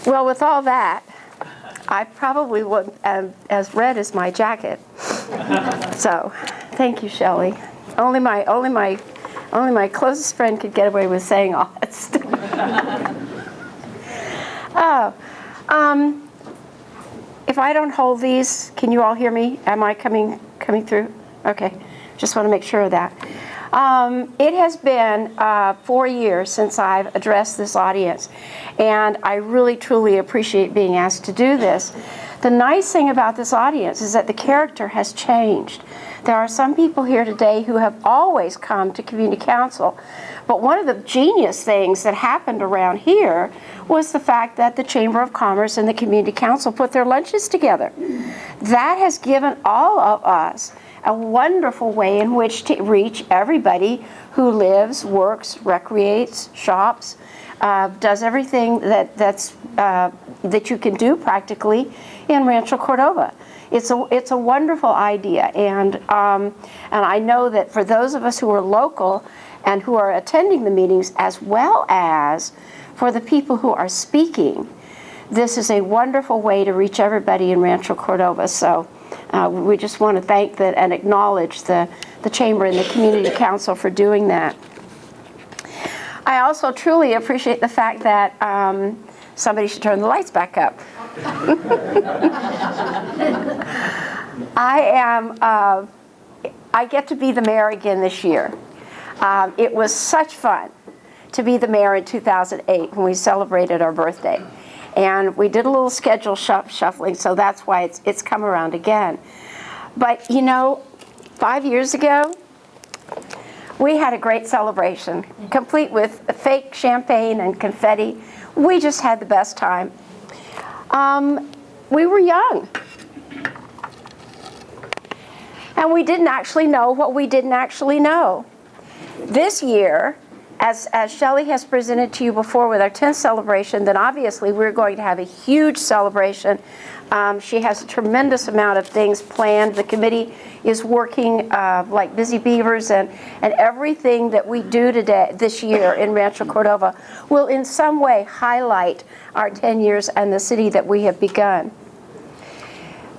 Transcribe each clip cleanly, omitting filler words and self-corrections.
Well, with all that, I probably would as red as my jacket. So, thank you, Shelley. Only my closest friend could get away with saying all that stuff. If I don't hold these, can you all hear me? Am I coming through? Okay, just want to make sure of that. It has been 4 years since I've addressed this audience, and I really, truly appreciate being asked to do this. The nice thing about this audience is that the character has changed. There are some people here today who have always come to community council, but one of the genius things that happened around here was the fact that the Chamber of Commerce and the Community Council put their lunches together. That has given all of us a wonderful way in which to reach everybody who lives, works, recreates, shops, does everything that you can do practically in Rancho Cordova. It's a wonderful idea, and I know that for those of us who are local and who are attending the meetings, as well as for the people who are speaking, this is a wonderful way to reach everybody in Rancho Cordova. So we just want to thank that and acknowledge the Chamber and the Community Council for doing that. I also truly appreciate the fact that somebody should turn the lights back up. I get to be the mayor again this year. It was such fun to be the mayor in 2008 when we celebrated our birthday. And we did a little schedule shuffling, so that's why it's come around again. But you know, 5 years ago, we had a great celebration, complete with fake champagne and confetti. We just had the best time. We were young. And we didn't actually know what we didn't actually know. This year, as Shelley has presented to you before with our 10th celebration, then obviously we're going to have a huge celebration. She has a tremendous amount of things planned. The committee is working like busy beavers, and everything that we do this year in Rancho Cordova will in some way highlight our 10 years and the city that we have begun.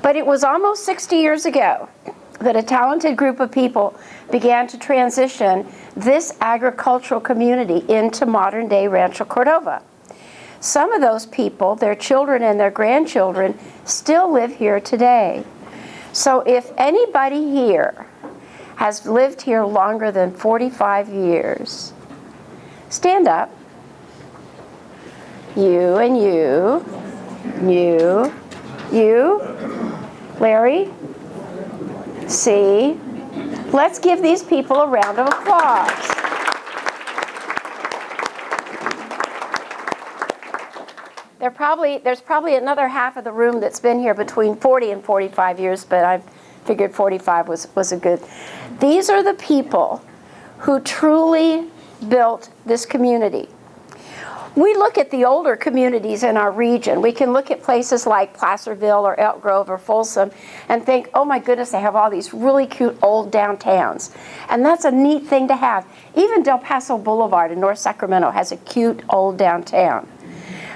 But it was almost 60 years ago that a talented group of people began to transition this agricultural community into modern-day Rancho Cordova. Some of those people, their children and their grandchildren, still live here today. So if anybody here has lived here longer than 45 years, stand up. You and you, Larry, C. Let's give these people a round of applause. There's probably another half of the room that's been here between 40 and 45 years, but I figured 45 was a good. These are the people who truly built this community. We look at the older communities in our region. We can look at places like Placerville or Elk Grove or Folsom and think, oh my goodness, they have all these really cute old downtowns. And that's a neat thing to have. Even Del Paso Boulevard in North Sacramento has a cute old downtown.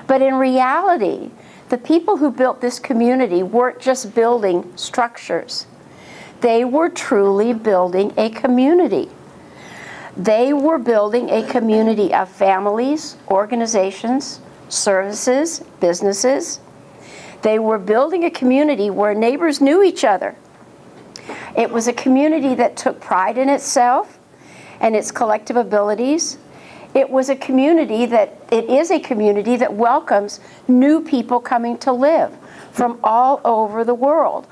But in reality, the people who built this community weren't just building structures. They were truly building a community. They were building a community of families, organizations, services, businesses. They were building a community where neighbors knew each other. It was a community that took pride in itself and its collective abilities. It is a community that welcomes new people coming to live from all over the world.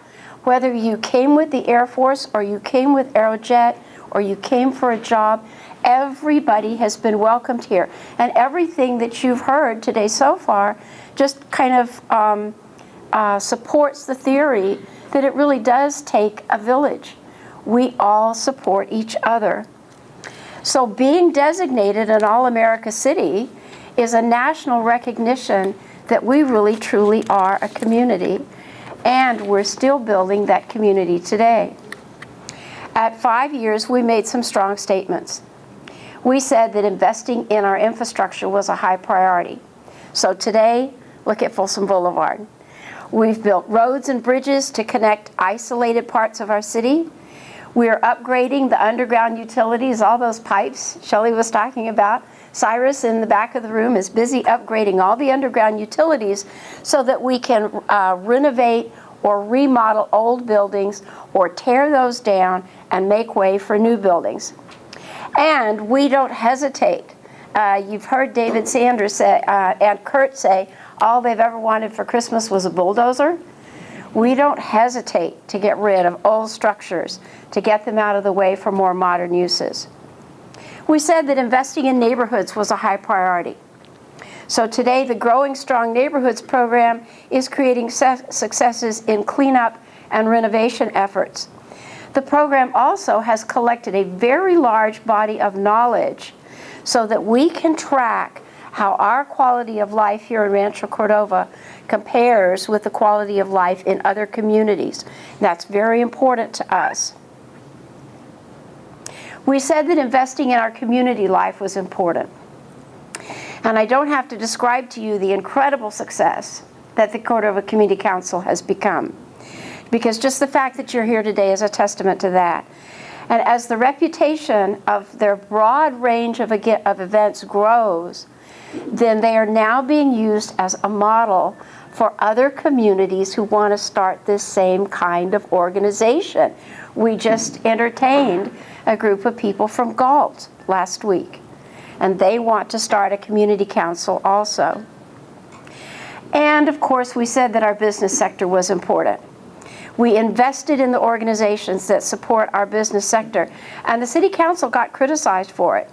Whether you came with the Air Force or you came with Aerojet or you came for a job, everybody has been welcomed here. And everything that you've heard today so far just kind of supports the theory that it really does take a village. We all support each other. So being designated an All-America City is a national recognition that we really truly are a community, and we're still building that community today. At 5 years, we made some strong statements. We said that investing in our infrastructure was a high priority. So today, look at Folsom Boulevard. We've built roads and bridges to connect isolated parts of our city. We are upgrading the underground utilities, all those pipes Shelley was talking about. Cyrus in the back of the room is busy upgrading all the underground utilities so that we can renovate or remodel old buildings or tear those down and make way for new buildings. And we don't hesitate. You've heard David Sanders say, and Kurt say, all they've ever wanted for Christmas was a bulldozer. We don't hesitate to get rid of old structures, to get them out of the way for more modern uses. We said that investing in neighborhoods was a high priority. So today, the Growing Strong Neighborhoods program is creating successes in cleanup and renovation efforts. The program also has collected a very large body of knowledge so that we can track how our quality of life here in Rancho Cordova compares with the quality of life in other communities. That's very important to us. We said that investing in our community life was important. And I don't have to describe to you the incredible success that the Cordova Community Council has become, because just the fact that you're here today is a testament to that. And as the reputation of their broad range of events grows, then they are now being used as a model for other communities who want to start this same kind of organization. We just entertained a group of people from Galt last week, and they want to start a community council also. And of course, we said that our business sector was important. We invested in the organizations that support our business sector, and the city council got criticized for it.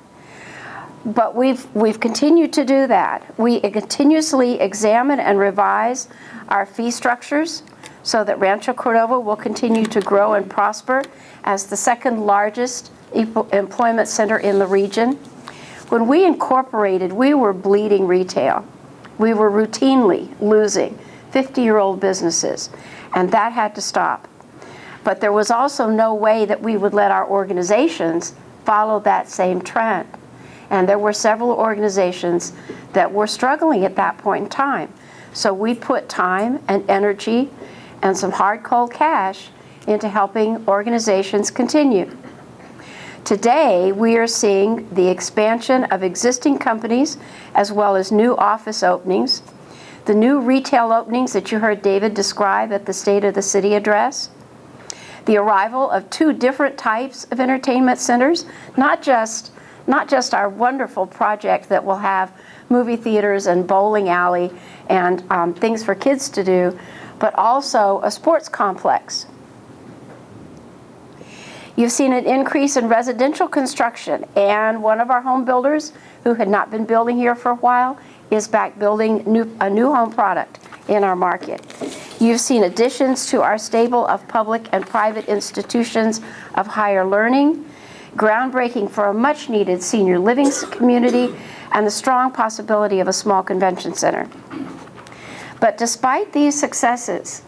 But we've continued to do that. We continuously examine and revise our fee structures so that Rancho Cordova will continue to grow and prosper as the second largest employment center in the region. When we incorporated, we were bleeding retail. We were routinely losing 50-year-old businesses, and that had to stop. But there was also no way that we would let our organizations follow that same trend. And there were several organizations that were struggling at that point in time. So we put time and energy and some hard, cold cash into helping organizations continue. Today, we are seeing the expansion of existing companies as well as new office openings, the new retail openings that you heard David describe at the State of the City address, the arrival of 2 different types of entertainment centers, not just our wonderful project that will have movie theaters and bowling alley and things for kids to do, but also a sports complex. You've seen an increase in residential construction, and one of our home builders who had not been building here for a while is back building a new home product in our market. You've seen additions to our stable of public and private institutions of higher learning, groundbreaking for a much-needed senior living community, and the strong possibility of a small convention center. But despite these successes,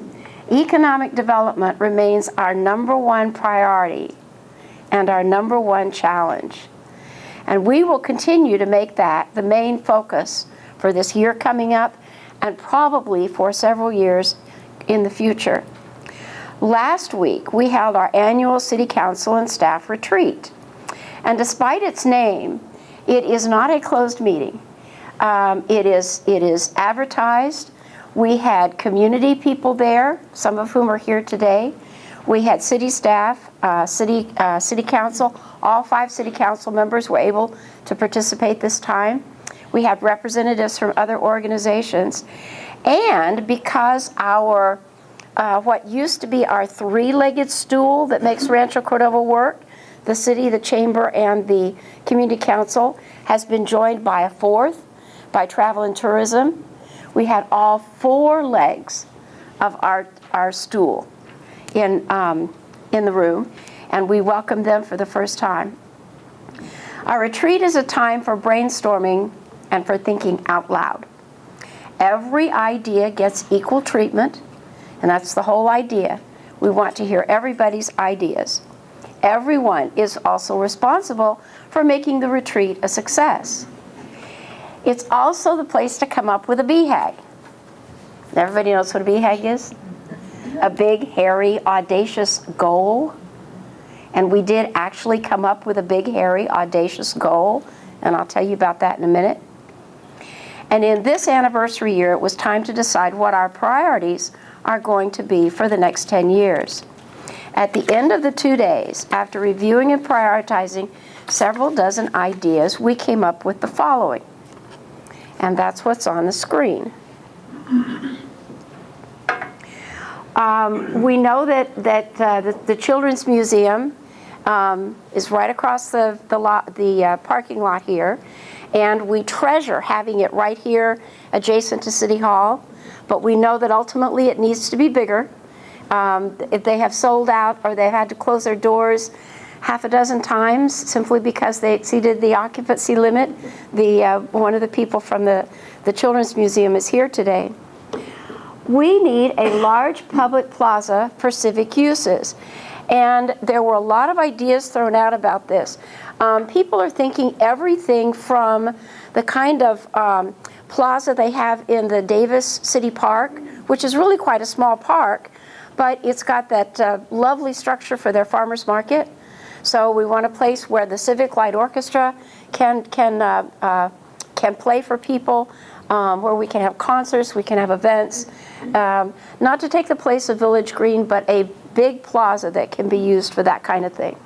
economic development remains our #1 priority and our #1 challenge. And we will continue to make that the main focus for this year coming up and probably for several years in the future. Last week, we held our annual City Council and staff retreat. And despite its name, it is not a closed meeting. It is advertised. We had community people there, some of whom are here today. We had city staff, city council. All 5 city council members were able to participate this time. We had representatives from other organizations. And because our what used to be our 3-legged stool that makes Rancho Cordova work, the city, the chamber, and the community council, has been joined by a 4th, by travel and tourism. We had all 4 legs of our stool in the room, and we welcomed them for the first time. Our retreat is a time for brainstorming and for thinking out loud. Every idea gets equal treatment, and that's the whole idea. We want to hear everybody's ideas. everyone is also responsible for making the retreat a success. It's also the place to come up with a BHAG. Everybody knows what a BHAG is? A big, hairy, audacious goal. And we did actually come up with a big, hairy, audacious goal, and I'll tell you about that in a minute. And in this anniversary year, it was time to decide what our priorities are going to be for the next 10 years. At the end of the 2 days, after reviewing and prioritizing several dozen ideas, we came up with the following. And that's what's on the screen. We know that the Children's Museum is right across the parking lot here, and we treasure having it right here adjacent to City Hall, but we know that ultimately it needs to be bigger. If they have sold out or they've had to close their doors half a dozen times simply because they exceeded the occupancy limit. One of the people from the Children's Museum is here today. We need a large public plaza for civic uses. And there were a lot of ideas thrown out about this. People are thinking everything from the kind of plaza they have in the Davis City Park, which is really quite a small park, but it's got that lovely structure for their farmers market. So we want a place where the Civic Light Orchestra can play for people, where we can have concerts, we can have events. Not to take the place of Village Green, but a big plaza that can be used for that kind of thing.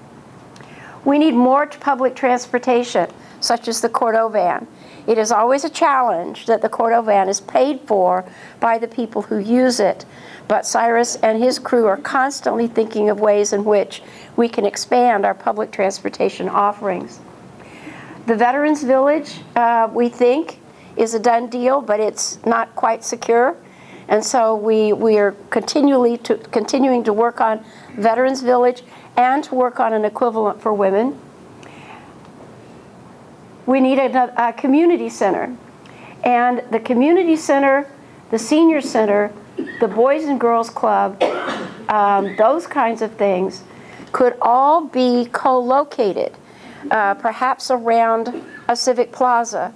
We need more public transportation, such as the Cordovan. It is always a challenge that the Cordovan is paid for by the people who use it. But Cyrus and his crew are constantly thinking of ways in which we can expand our public transportation offerings. The Veterans Village, we think, is a done deal, but it's not quite secure. And so we are continuing to work on Veterans Village and to work on an equivalent for women. We need a community center. And the community center, the senior center, the Boys and Girls Club, those kinds of things could all be co-located, perhaps around a civic plaza.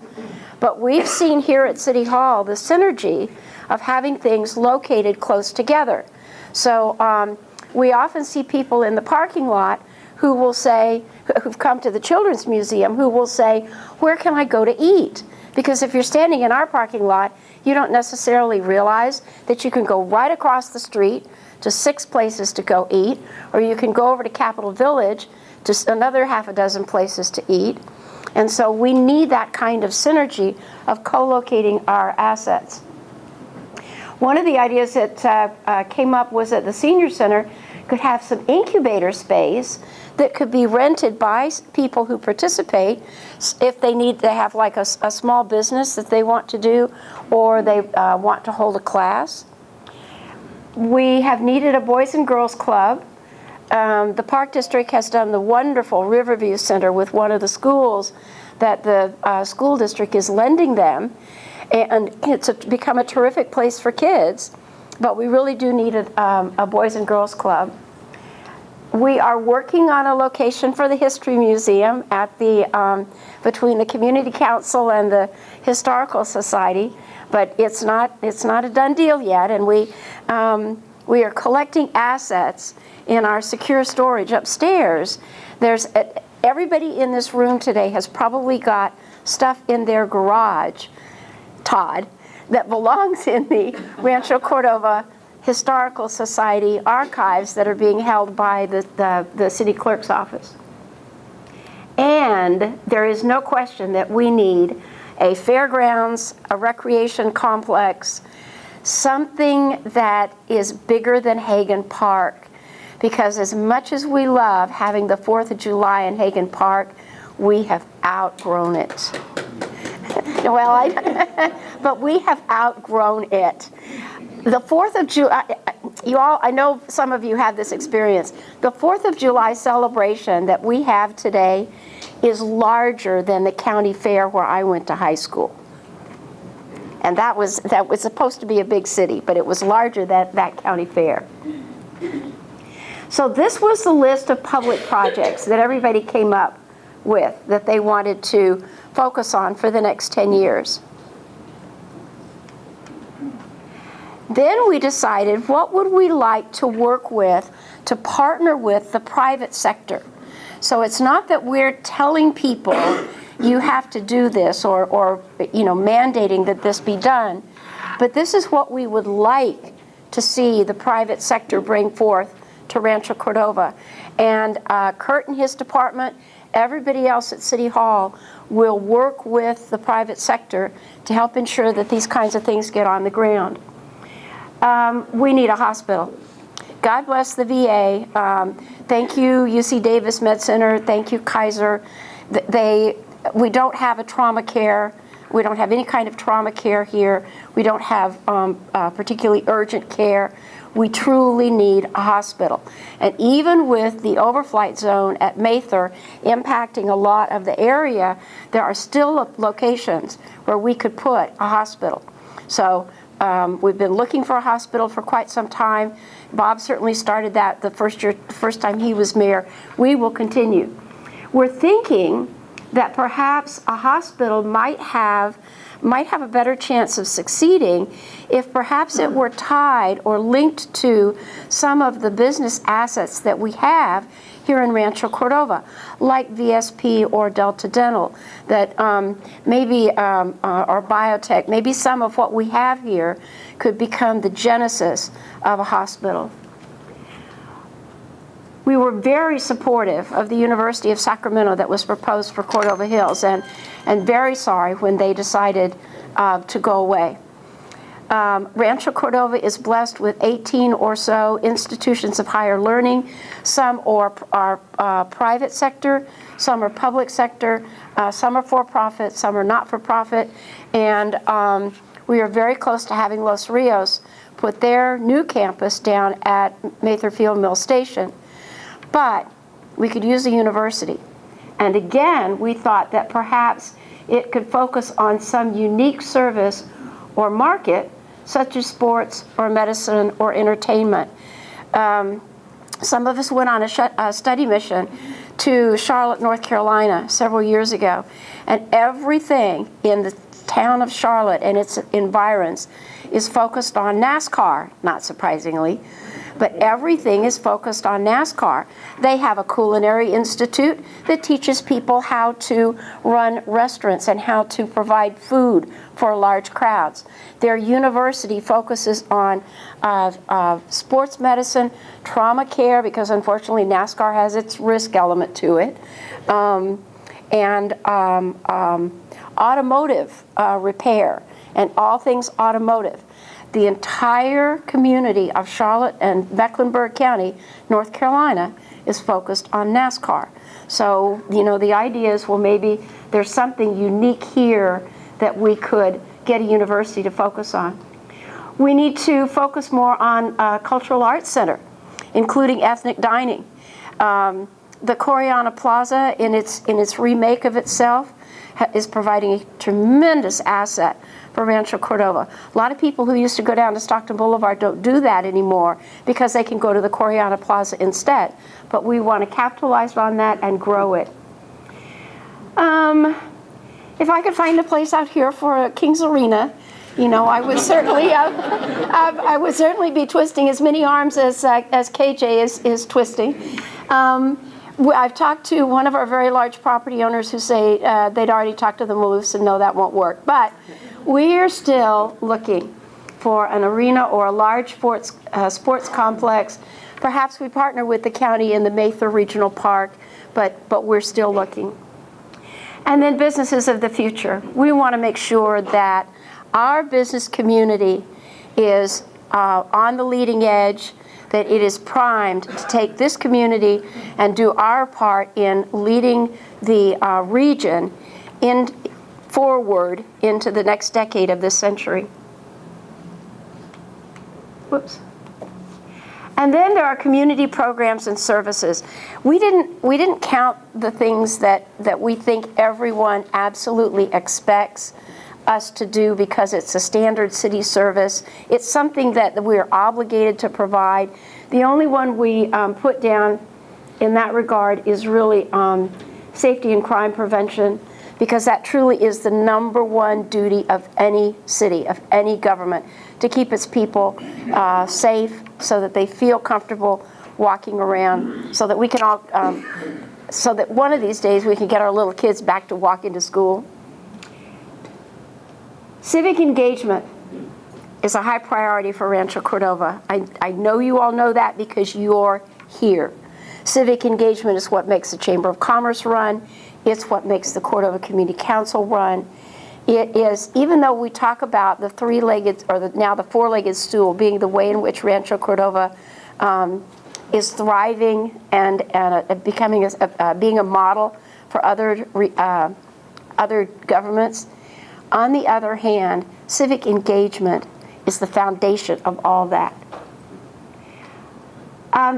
But we've seen here at City Hall the synergy of having things located close together. So we often see people in the parking lot who will say, who've come to the Children's Museum, who will say, where can I go to eat? Because if you're standing in our parking lot, you don't necessarily realize that you can go right across the street to 6 places to go eat, or you can go over to Capitol Village to another half a dozen places to eat. And so we need that kind of synergy of co-locating our assets. One of the ideas that came up was that the senior center could have some incubator space that could be rented by people who participate if they need to have like a small business that they want to do, or they want to hold a class. We have needed a Boys and Girls Club. The Park District has done the wonderful Riverview Center with one of the schools that the school district is lending them, and it's become a terrific place for kids, but we really do need a Boys and Girls Club. We are working on a location for the History Museum at between the Community Council and the Historical Society, but it's not a done deal yet, and we are collecting assets in our secure storage upstairs. Everybody in this room today has probably got stuff in their garage, Todd, that belongs in the Rancho Cordova Historical Society archives that are being held by the city clerk's office. And there is no question that we need a fairgrounds, a recreation complex, something that is bigger than Hagan Park. Because as much as we love having the 4th of July in Hagan Park, we have outgrown it. Well, but we have outgrown it. The 4th of July, I know some of you have this experience. The 4th of July celebration that we have today is larger than the county fair where I went to high school. And that was supposed to be a big city, but it was larger than that county fair. So this was the list of public projects that everybody came up with that they wanted to focus on for the next 10 years. Then we decided, what would we like to work with, to partner with the private sector? So it's not that we're telling people you have to do this or mandating that this be done, but this is what we would like to see the private sector bring forth to Rancho Cordova. And Kurt and his department, everybody else at City Hall will work with the private sector to help ensure that these kinds of things get on the ground. We need a hospital. God bless the VA. Thank you, UC Davis Med Center. Thank you, Kaiser. We don't have a trauma care. We don't have any kind of trauma care here. We don't have particularly urgent care. We truly need a hospital. And even with the overflight zone at Mather impacting a lot of the area, there are still locations where we could put a hospital. So we've been looking for a hospital for quite some time. Bob certainly started that the first time he was mayor. We will continue. We're thinking that perhaps a hospital might have a better chance of succeeding if perhaps it were tied or linked to some of the business assets that we have here in Rancho Cordova, like VSP or Delta Dental, that maybe, or biotech, maybe some of what we have here could become the genesis of a hospital. We were very supportive of the University of Sacramento that was proposed for Cordova Hills, and very sorry when they decided to go away. Rancho Cordova is blessed with 18 or so institutions of higher learning. Some are private sector, some are public sector, some are for-profit, some are not-for-profit, and we are very close to having Los Rios put their new campus down at Mather Field Mill Station. But we could use a university. And again, we thought that perhaps it could focus on some unique service or market, such as sports or medicine or entertainment. Some of us went on a study mission to Charlotte, North Carolina several years ago, and everything in the town of Charlotte and its environs is focused on NASCAR, not surprisingly, but everything is focused on NASCAR. They have a culinary institute that teaches people how to run restaurants and how to provide food for large crowds. Their university focuses on sports medicine, trauma care, because unfortunately NASCAR has its risk element to it, and automotive repair and all things automotive. The entire community of Charlotte and Mecklenburg County, North Carolina, is focused on NASCAR. So, the idea is, well, maybe there's something unique here that we could get a university to focus on. We need to focus more on a cultural arts center, including ethnic dining. The Coriana Plaza, in its remake of itself, is providing a tremendous asset for Rancho Cordova. A lot of people who used to go down to Stockton Boulevard don't do that anymore because they can go to the Coriana Plaza instead. But we want to capitalize on that and grow it. If I could find a place out here for a King's Arena, I would certainly, I would certainly be twisting as many arms as KJ is twisting. I've talked to one of our very large property owners who say they'd already talked to the Maloofs and no, that won't work. But we're still looking for an arena or a large sports complex. Perhaps we partner with the county in the Mather Regional Park, but we're still looking. And then businesses of the future. We want to make sure that our business community is on the leading edge, that it is primed to take this community and do our part in leading the region forward into the next decade of this century. Whoops. And then there are community programs and services. We didn't count the things that we think everyone absolutely expects us to do because it's a standard city service. It's something that we're obligated to provide. The only one we put down in that regard is really safety and crime prevention, because that truly is the number one duty of any city, of any government, to keep its people safe so that they feel comfortable walking around, so that we can all, so that one of these days we can get our little kids back to walking to school. Civic engagement is a high priority for Rancho Cordova. I know you all know that because you're here. Civic engagement is what makes the Chamber of Commerce run. It's what makes the Cordova Community Council run. It is, even though we talk about the three-legged, or now the four-legged stool being the way in which Rancho Cordova is thriving and becoming being a model for other governments. On the other hand, civic engagement is the foundation of all that.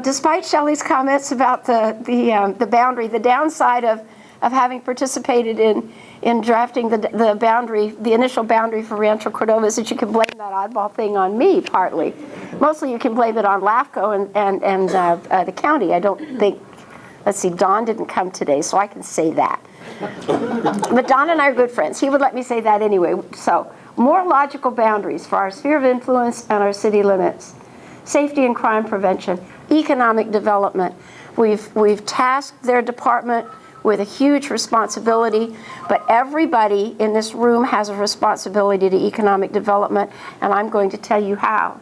Despite Shelley's comments about the boundary, the downside of having participated in drafting the boundary, the initial boundary for Rancho Cordova, is that you can blame that oddball thing on me, partly. Mostly you can blame it on LAFCO and the county. I don't think, let's see, Don didn't come today, so I can say that. But Don and I are good friends. He would let me say that anyway. So, more logical boundaries for our sphere of influence and our city limits. Safety and crime prevention. Economic development. We've tasked their department with a huge responsibility, but everybody in this room has a responsibility to economic development, and I'm going to tell you how.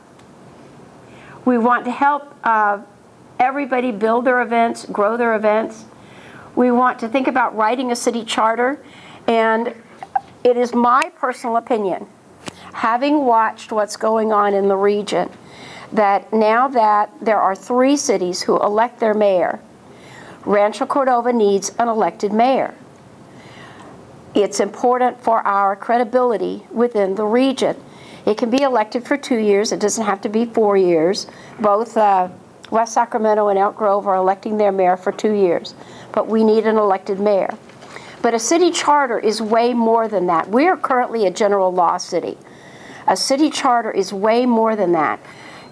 We want to help everybody build their events, grow their events. We want to think about writing a city charter, and it is my personal opinion, having watched what's going on in the region, that now that there are 3 cities who elect their mayor, Rancho Cordova needs an elected mayor. It's important for our credibility within the region. It can be elected for 2 years. It doesn't have to be 4 years. Both West Sacramento and Elk Grove are electing their mayor for 2 years. But we need an elected mayor. But a city charter is way more than that. We are currently a general law city. A city charter is way more than that.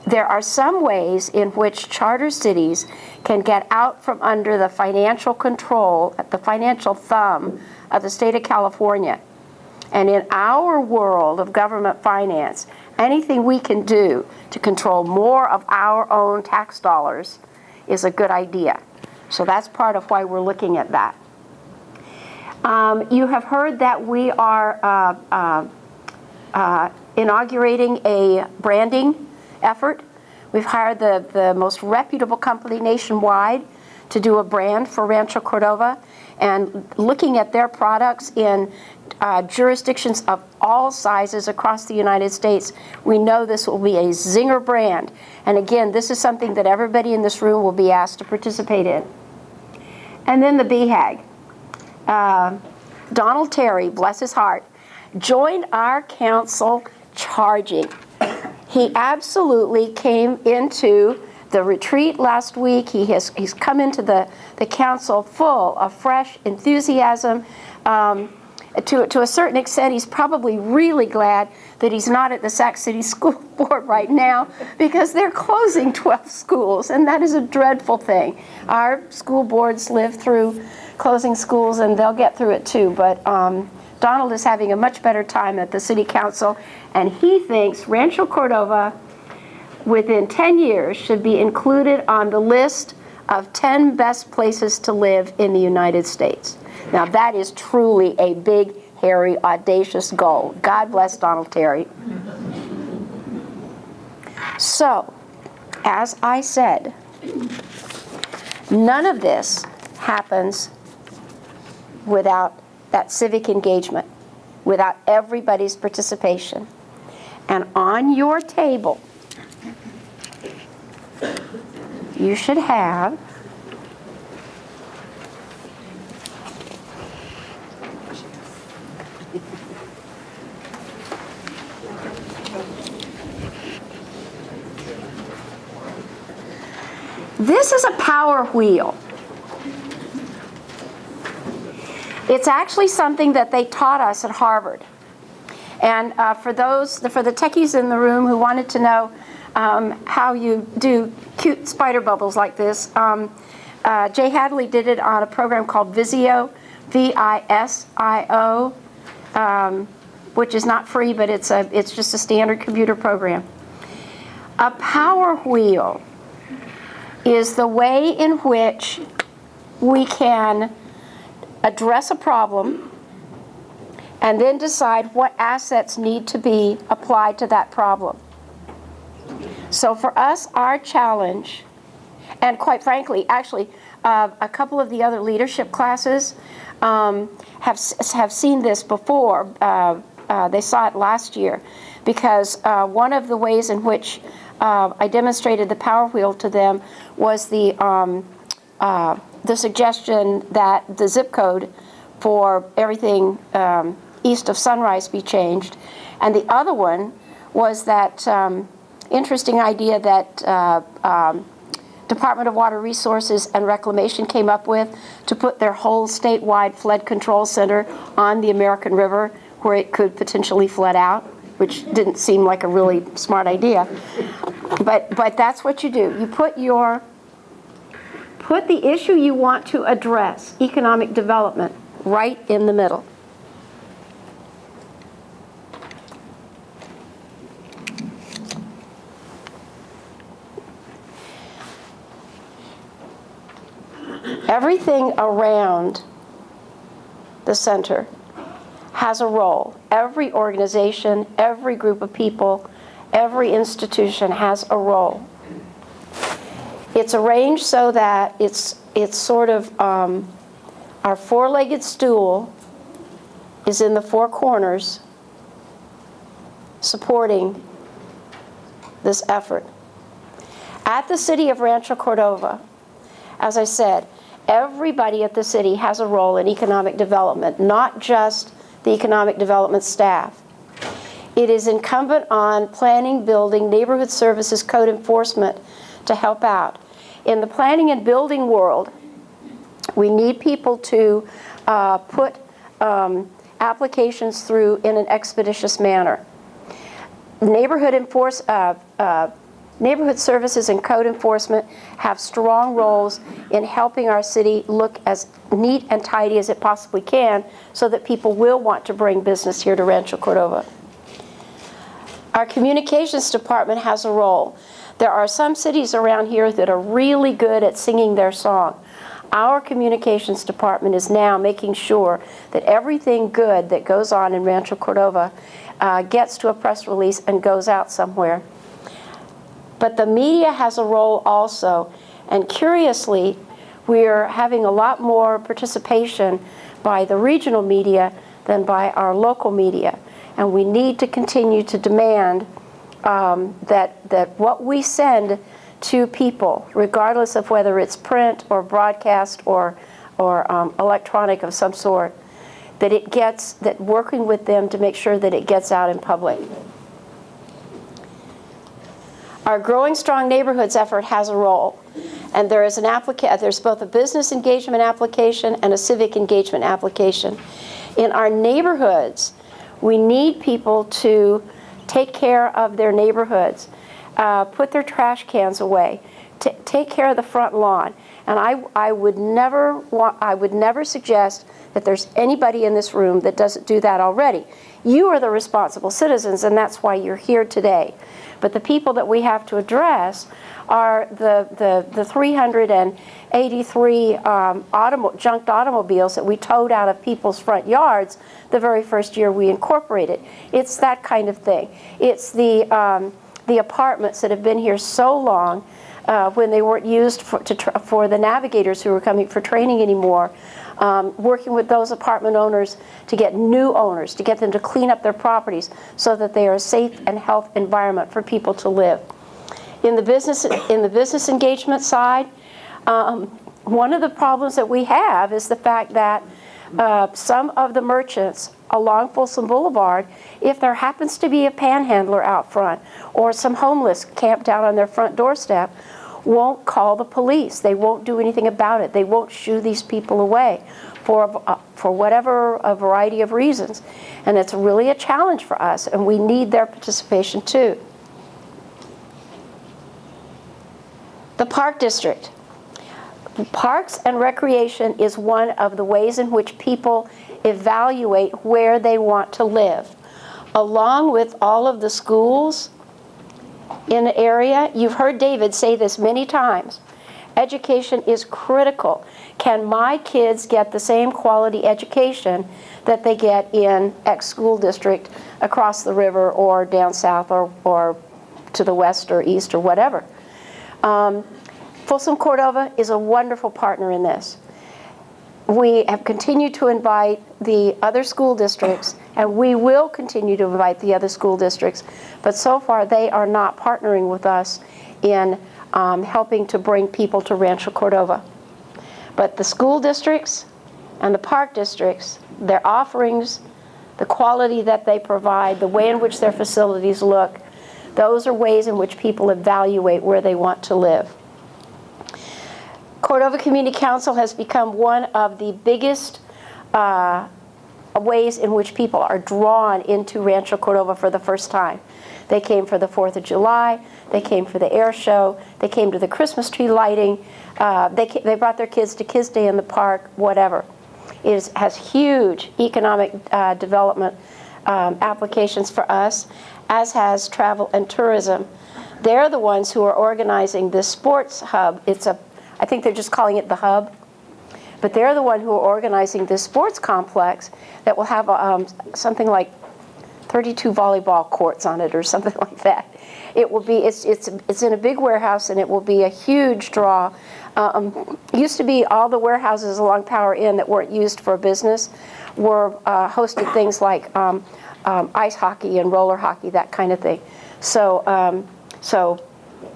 There are some ways in which charter cities can get out from under the financial control, the financial thumb of the state of California. And in our world of government finance, anything we can do to control more of our own tax dollars is a good idea. So that's part of why we're looking at that. You have heard that we are inaugurating a branding effort. We've hired the most reputable company nationwide to do a brand for Rancho Cordova, and looking at their products in jurisdictions of all sizes across the United States, we know this will be a zinger brand. And again, this is something that everybody in this room will be asked to participate in. And then the BHAG. Donald Terry, bless his heart, joined our council charging. He absolutely came into the retreat last week. He's come into the council full of fresh enthusiasm. To a certain extent, he's probably really glad that he's not at the Sac City School Board right now, because they're closing 12 schools, and that is a dreadful thing. Our school boards live through closing schools, and they'll get through it too. But Donald is having a much better time at the City Council, and he thinks Rancho Cordova, within 10 years, should be included on the list of 10 best places to live in the United States. Now, that is truly a big, hairy, audacious goal. God bless Donald Terry. So, as I said, none of this happens without that civic engagement, without everybody's participation. And on your table, you should have this is a power wheel. It's actually something that they taught us at Harvard. And for the techies in the room who wanted to know how you do cute spider bubbles like this, Jay Hadley did it on a program called Visio, V-I-S-I-O, which is not free, but it's just a standard computer program. A power wheel is the way in which we can address a problem and then decide what assets need to be applied to that problem. So for us, our challenge, and quite frankly, actually, a couple of the other leadership classes have seen this before. They saw it last year, because one of the ways in which I demonstrated the power wheel to them was the suggestion that the zip code for everything east of Sunrise be changed, and the other one was that interesting idea that Department of Water Resources and Reclamation came up with to put their whole statewide flood control center on the American River where it could potentially flood out, which didn't seem like a really smart idea. But that's what you do. You put the issue you want to address, economic development, right in the middle. Everything around the center has a role. Every organization, every group of people, every institution has a role. It's arranged so that it's sort of our four-legged stool is in the four corners supporting this effort. At the city of Rancho Cordova, as I said, everybody at the city has a role in economic development, not just the economic development staff. It is incumbent on planning, building, neighborhood services, code enforcement to help out. In the planning and building world, we need people to put applications through in an expeditious manner. Neighborhood services and code enforcement have strong roles in helping our city look as neat and tidy as it possibly can so that people will want to bring business here to Rancho Cordova. Our communications department has a role. There are some cities around here that are really good at singing their song. Our communications department is now making sure that everything good that goes on in Rancho Cordova gets to a press release and goes out somewhere. But the media has a role also, and curiously, we're having a lot more participation by the regional media than by our local media. And we need to continue to demand that what we send to people, regardless of whether it's print or broadcast or electronic of some sort, that working with them to make sure that it gets out in public. Our Growing Strong Neighborhoods effort has a role, and there is there's both a business engagement application and a civic engagement application. In our neighborhoods, we need people to take care of their neighborhoods, put their trash cans away, take care of the front lawn. And I would never suggest that there's anybody in this room that doesn't do that already. You are the responsible citizens, and that's why you're here today. But the people that we have to address are the 383 junked automobiles that we towed out of people's front yards the very first year we incorporated. It's that kind of thing. It's the apartments that have been here so long when they weren't used for the navigators who were coming for training anymore. Working with those apartment owners to get new owners, to get them to clean up their properties so that they are a safe and healthy environment for people to live. In the business engagement side, one of the problems that we have is the fact that some of the merchants along Folsom Boulevard, if there happens to be a panhandler out front or some homeless camped out on their front doorstep, won't call the police. They won't do anything about it. They won't shoo these people away for whatever a variety of reasons. And it's really a challenge for us, and we need their participation too. The Park District. Parks and recreation is one of the ways in which people evaluate where they want to live. Along with all of the schools in the area, you've heard David say this many times, education is critical. Can my kids get the same quality education that they get in X school district across the river or down south or to the west or east or whatever? Folsom Cordova is a wonderful partner in this. We have continued to invite the other school districts, and we will continue to invite the other school districts, but so far they are not partnering with us in helping to bring people to Rancho Cordova. But the school districts and the park districts, their offerings, the quality that they provide, the way in which their facilities look, those are ways in which people evaluate where they want to live. Cordova Community Council has become one of the biggest ways in which people are drawn into Rancho Cordova for the first time. They came for the 4th of July, they came for the air show, they came to the Christmas tree lighting, they brought their kids to Kids Day in the park, whatever. It has huge economic development applications for us, as has travel and tourism. They're the ones who are organizing this sports hub. I think they're just calling it the hub, but they're the one who are organizing this sports complex that will have something like 32 volleyball courts on it or something like that. It will be, it's in a big warehouse, and it will be a huge draw. Used to be all the warehouses along Power Inn that weren't used for business were hosted things like ice hockey and roller hockey, that kind of thing. So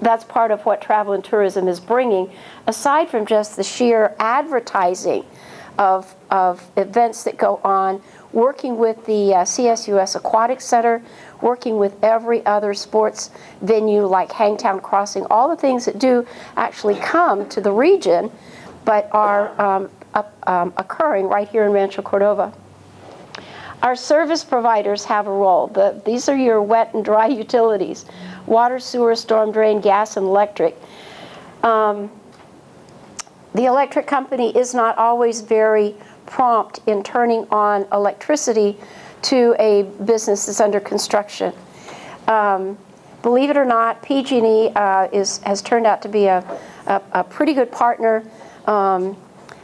that's part of what travel and tourism is bringing, aside from just the sheer advertising of events that go on, working with the CSUS Aquatic Center, working with every other sports venue like Hangtown Crossing, all the things that do actually come to the region but are occurring right here in Rancho Cordova. Our service providers have a role. These are your wet and dry utilities: water, sewer, storm drain, gas, and electric. The electric company is not always very prompt in turning on electricity to a business that's under construction. Believe it or not, PG&E has turned out to be a pretty good partner.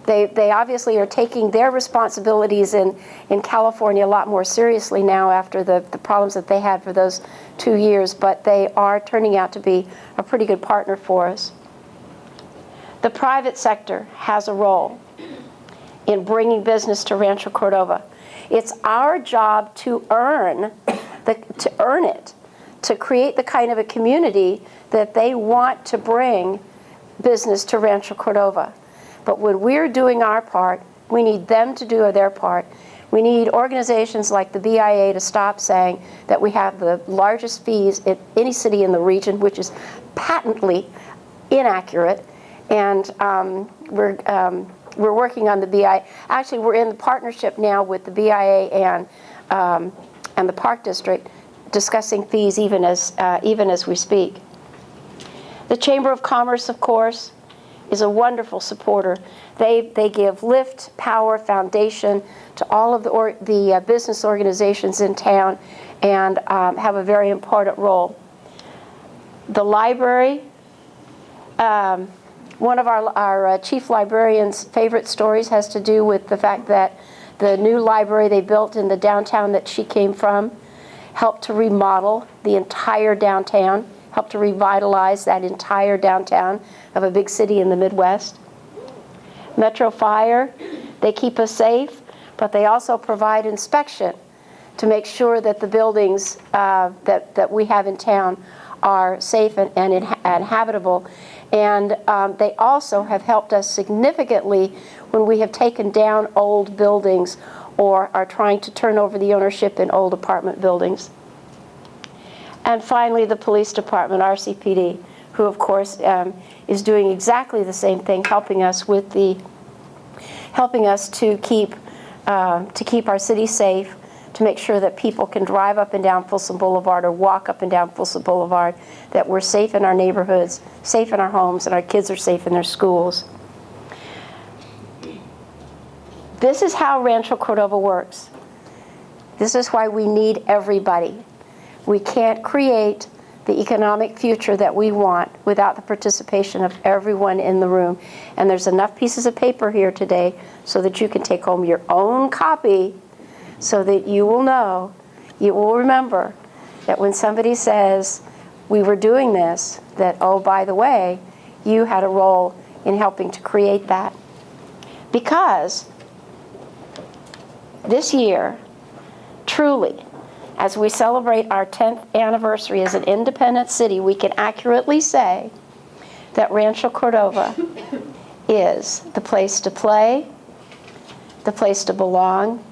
They obviously are taking their responsibilities in California a lot more seriously now after the problems that they had for those 2 years, but they are turning out to be a pretty good partner for us. The private sector has a role in bringing business to Rancho Cordova. It's our job to earn it, to create the kind of a community that they want to bring business to Rancho Cordova. But when we're doing our part, we need them to do their part. We need organizations like the BIA to stop saying that we have the largest fees in any city in the region, which is patently inaccurate. And we're working on the BIA. Actually, we're in the partnership now with the BIA and the Park District, discussing fees even as we speak. The Chamber of Commerce, of course, is a wonderful supporter. They give lift, power, foundation to all of the business organizations in town, and have a very important role. The library. One of our chief librarian's favorite stories has to do with the fact that the new library they built in the downtown that she came from helped to remodel the entire downtown, helped to revitalize that entire downtown of a big city in the Midwest. Metro Fire, they keep us safe, but they also provide inspection to make sure that the buildings that we have in town are safe and habitable. And they also have helped us significantly when we have taken down old buildings or are trying to turn over the ownership in old apartment buildings. And finally, the police department, RCPD, who of course is doing exactly the same thing, helping us to keep our city safe, to make sure that people can drive up and down Folsom Boulevard or walk up and down Folsom Boulevard, that we're safe in our neighborhoods, safe in our homes, and our kids are safe in their schools. This is how Rancho Cordova works. This is why we need everybody. We can't create the economic future that we want without the participation of everyone in the room. And there's enough pieces of paper here today so that you can take home your own copy, so that you will know, you will remember that when somebody says, we were doing this, that, oh, by the way, you had a role in helping to create that. Because this year, truly, as we celebrate our 10th anniversary as an independent city, we can accurately say that Rancho Cordova is the place to play, the place to belong,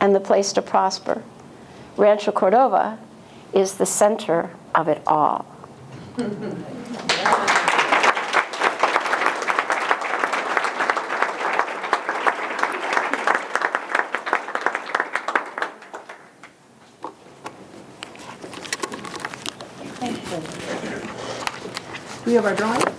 and the place to prosper. Rancho Cordova is the center of it all. We have our drawing.